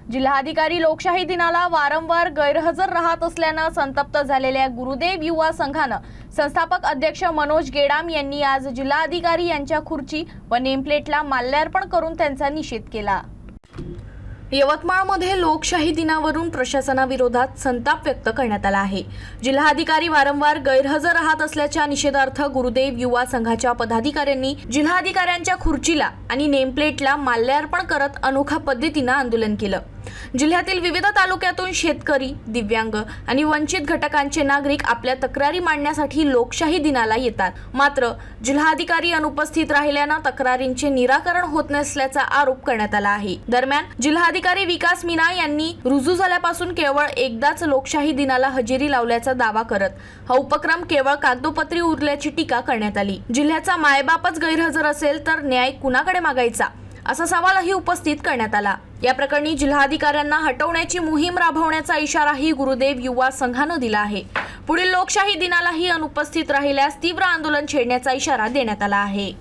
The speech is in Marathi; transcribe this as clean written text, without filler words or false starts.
जिल्हाधिकारी लोकशाही दिनाला वारंवार गैरहजर राहत असल्यानं संतप्त झालेल्या गुरुदेव युवा संघानं संस्थापक अध्यक्ष मनोज गेडाम यांनी आज जिल्हाधिकारी यांच्या खुर्ची व नेमप्लेटला माल्यार्पण करून त्यांचा निषेध केला। यवतमाळमध्ये लोकशाही दिनावरून प्रशासनाविरोधात संताप व्यक्त करण्यात आला आहे। जिल्हाधिकारी वारंवार गैरहजर राहत असल्याच्या निषेधार्थ गुरुदेव युवा संघाच्या पदाधिकाऱ्यांनी जिल्हाधिकाऱ्यांच्या खुर्चीला आणि नेमप्लेटला माल्यार्पण करत अनोखा पद्धतीने आंदोलन केलं। जिल्ह्यातील विविध तालुक्यातून शेतकरी, दिव्यांग आणि वंचित घटकांचे नागरिक आपल्या तक्रारी मांडण्यासाठी लोकशाही दिनाला येतात। मात्र जिल्हाधिकारी अनुपस्थित राहिल्यानं तक्रारींचे निराकरण होत नसल्याचा आरोप करण्यात आला आहे। दरम्यान जिल्हाधिकारी विकास मीना यांनी रुजू झाल्यापासून केवळ एकदाच लोकशाही दिनाला हजेरी लावल्याचा दावा करत हा उपक्रम केवळ कागदोपत्री उरल्याची टीका करण्यात आली। जिल्ह्याचा मायबापच गैरहजर असेल तर न्याय कुणाकडे मागायचा असा सवालही उपस्थित करण्यात आला। या प्रकरणी जिल्हाधिकाऱ्यांना हटवण्याची मोहीम राबवण्याचा इशाराही गुरुदेव युवा संघानं दिला आहे। पुढील लोकशाही दिनालाही अनुपस्थित राहिल्यास तीव्र आंदोलन छेडण्याचा इशारा देण्यात आला आहे।